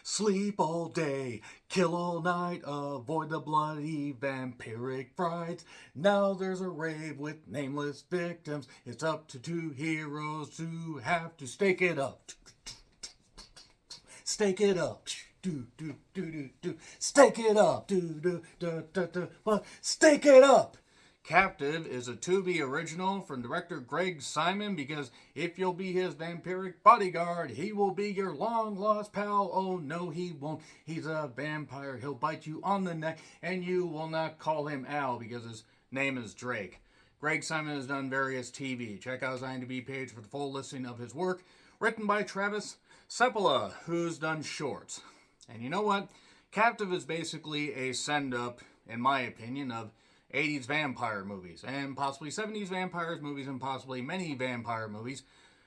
Sleep all day, kill all night, avoid the bloody vampiric frights. Now there's a rave with nameless victims. It's up to two heroes who have to stake it up. Stake it up. Do do do do do. Stake it up. Do do do do do. But stake it up. Captive is a Tubi original from director Greg Simon, because if you'll be his vampiric bodyguard, he will be your long lost pal. Oh no, he won't. He's a vampire. He'll bite you on the neck, and you will not call him Al because his name is Drake. Greg Simon has done various TV. Check out his IMDb page for the full listing of his work. Written by Travis Sepola, who's done shorts. And you know what? Captive is basically a send-up, in my opinion, of 80s vampire movies, and possibly 70s vampire movies, and possibly many vampire movies.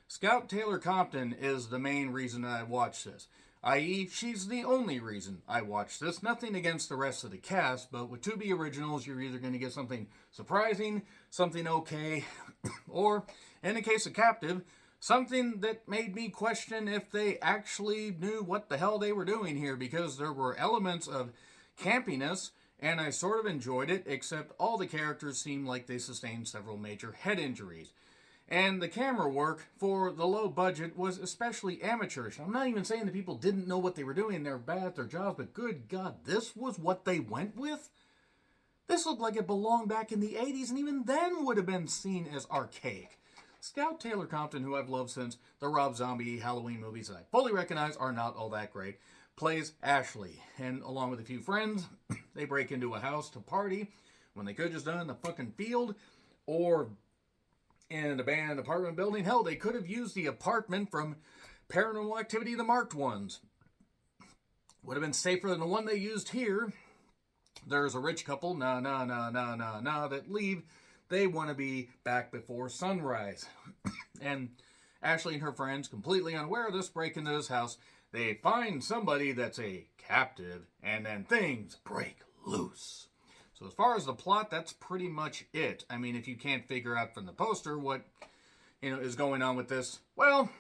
Scout Taylor Compton is the main reason I watch this. I.e., she's the only reason I watch this. Nothing against the rest of the cast, but with Tubi Originals, you're either going to get something surprising, something okay, or, in the case of Captive, something that made me question if they actually knew what the hell they were doing here, because there were elements of campiness, and I sort of enjoyed it, except all the characters seemed like they sustained several major head injuries. And the camera work for the low budget was especially amateurish. I'm not even saying that people didn't know what they were doing, they're bad at their jobs, but good God, this was what they went with? This looked like it belonged back in the 80s, and even then would have been seen as archaic. Scout Taylor Compton, who I've loved since the Rob Zombie Halloween movies that I fully recognize are not all that great, plays Ashley, and along with a few friends, they break into a house to party when they could have just done it in the fucking field or in an abandoned apartment building. Hell, they could have used the apartment from Paranormal Activity, the marked ones. Would have been safer than the one they used here. There's a rich couple, that leave. They want to be back before sunrise. And Ashley and her friends, completely unaware of this, break into this house. They find somebody that's a captive, and then things break loose. So as far as the plot, that's pretty much it. I mean, if you can't figure out from the poster what, is going on with this, well,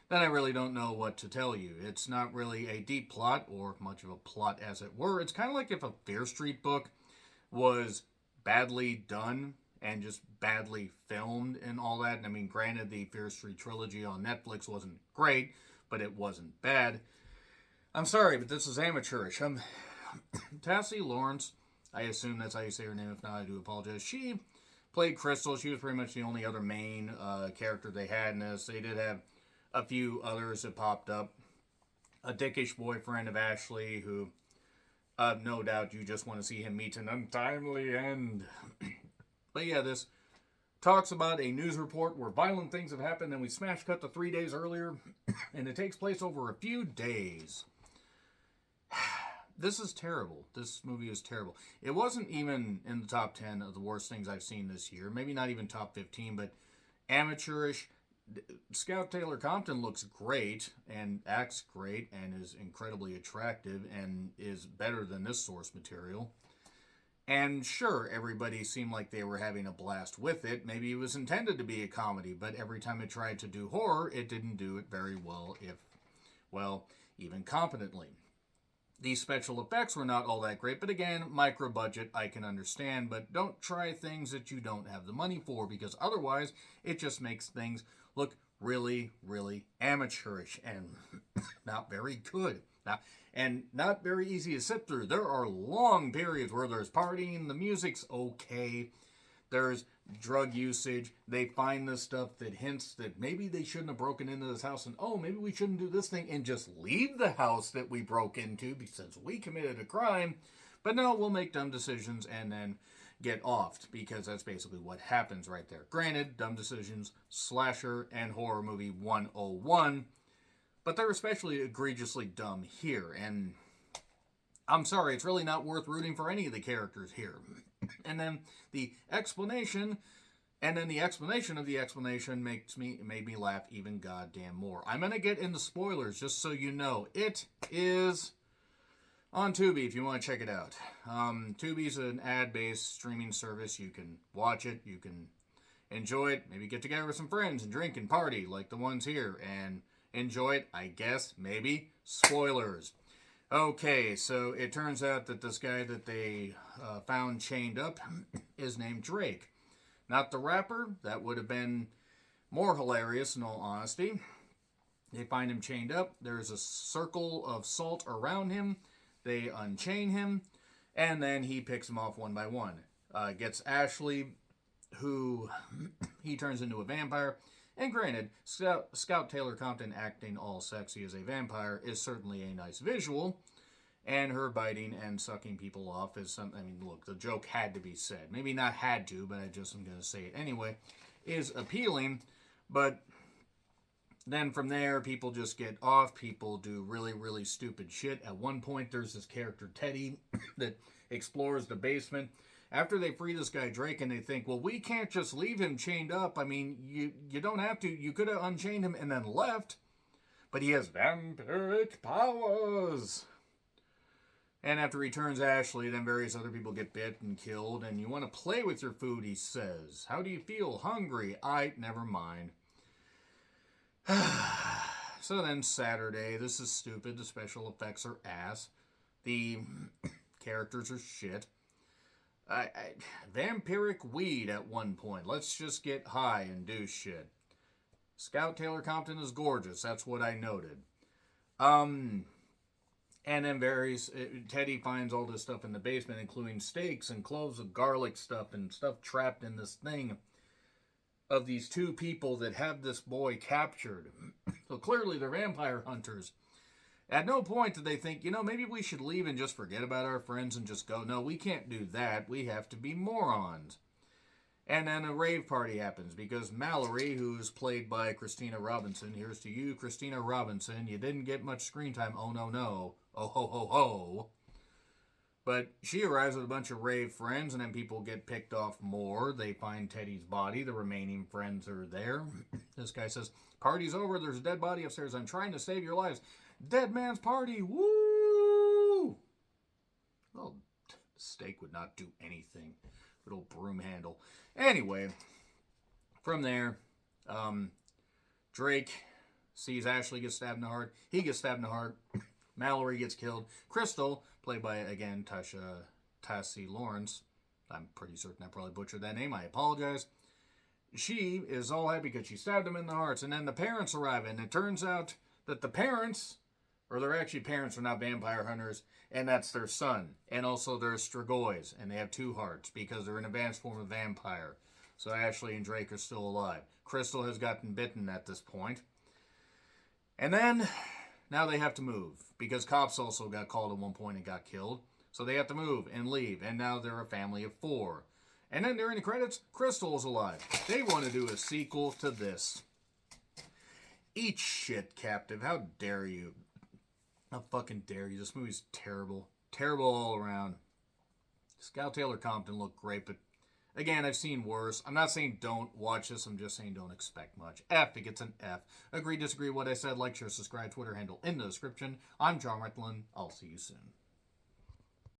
then I really don't know what to tell you. It's not really a deep plot, or much of a plot as it were. It's kind of like if a Fear Street book was badly done and just badly filmed and all that. I mean, granted, the Fear Street trilogy on Netflix wasn't great, but it wasn't bad. I'm sorry, but this is amateurish. Tassie Lawrence, I assume that's how you say her name. If not, I do apologize. She played Crystal. She was pretty much the only other main character they had in this. They did have a few others that popped up. A dickish boyfriend of Ashley, who no doubt you just want to see him meet an untimely end. But yeah, this talks about a news report where violent things have happened, and we smash cut to 3 days earlier, and it takes place over a few days. This is terrible. This movie is terrible. It wasn't even in the top 10 of the worst things I've seen this year. Maybe not even top 15, but amateurish. Scout Taylor Compton looks great and acts great and is incredibly attractive and is better than this source material. And sure, everybody seemed like they were having a blast with it. Maybe it was intended to be a comedy, but every time it tried to do horror, it didn't do it very well, even competently. These special effects were not all that great, but again, micro budget, I can understand, but don't try things that you don't have the money for, because otherwise, it just makes things look really, really amateurish and not very good. And not very easy to sit through. There are long periods where there's partying, the music's okay, there's drug usage, they find this stuff that hints that maybe they shouldn't have broken into this house, and maybe we shouldn't do this thing and just leave the house that we broke into since we committed a crime. But no, we'll make dumb decisions and then get offed, because that's basically what happens right there. Granted, dumb decisions, slasher, and horror movie 101, but they're especially egregiously dumb here, and I'm sorry, it's really not worth rooting for any of the characters here. And then the explanation of the explanation made me laugh even goddamn more. I'm going to get into spoilers, just so you know. It is on Tubi if you want to check it out. Tubi's an ad-based streaming service. You can watch it, you can enjoy it, maybe get together with some friends and drink and party like the ones here, and Enjoy it, I guess, maybe. Spoilers. Okay, so it turns out that this guy that they found chained up is named Drake. Not the rapper. That would have been more hilarious, in all honesty. They find him chained up. There's a circle of salt around him. They unchain him. And then he picks them off one by one. Gets Ashley, who he turns into a vampire. And granted, Scout Taylor Compton acting all sexy as a vampire is certainly a nice visual. And her biting and sucking people off is something, I mean, look, the joke had to be said. Maybe not had to, but I just am going to say it anyway. Is appealing, but then from there, people just get off. People do really, really stupid shit. At one point, there's this character, Teddy, that explores the basement. After they free this guy, Drake, and they think, well, we can't just leave him chained up. I mean, you don't have to. You could have unchained him and then left. But he has vampiric powers. And after he turns Ashley, then various other people get bit and killed. And you want to play with your food, he says. How do you feel? Hungry? Never mind. So then Saturday, this is stupid. The special effects are ass. The characters are shit. Vampiric weed at one point. Let's just get high and do shit. Scout Taylor Compton is gorgeous. That's what I noted. And then Teddy finds all this stuff in the basement, including steaks and cloves of garlic stuff and stuff trapped in this thing of these two people that have this boy captured. So clearly they're vampire hunters. At no point did they think, maybe we should leave and just forget about our friends and just go. No, we can't do that. We have to be morons. And then a rave party happens because Mallory, who's played by Christina Robinson, here's to you, Christina Robinson. You didn't get much screen time. Oh, no. Oh, ho, ho, ho. But she arrives with a bunch of rave friends, and then people get picked off more. They find Teddy's body. The remaining friends are there. This guy says, party's over. There's a dead body upstairs. I'm trying to save your lives. Dead man's party. Woo! Well, steak would not do anything. Little broom handle. Anyway, from there, Drake sees Ashley get stabbed in the heart. He gets stabbed in the heart. Mallory gets killed. Crystal, played by, again, Tassie Lawrence. I'm pretty certain I probably butchered that name. I apologize. She is all happy because she stabbed him in the hearts. And then the parents arrive, and it turns out that the parents, or they're actually parents, are not vampire hunters, and that's their son. And also they're Strigoi, and they have two hearts because they're an advanced form of vampire. So Ashley and Drake are still alive. Crystal has gotten bitten at this point. And then, now they have to move, because cops also got called at one point and got killed. So they have to move and leave, and now they're a family of 4. And then during the credits, Crystal is alive. They want to do a sequel to this. Eat shit, Captive. How dare you? How fucking dare you? This movie's terrible. Terrible all around. Scout Taylor Compton looked great, but again, I've seen worse. I'm not saying don't watch this. I'm just saying don't expect much. F, it gets an F. Agree, disagree, what I said. Like, share, subscribe, Twitter handle in the description. I'm John Retlin. I'll see you soon.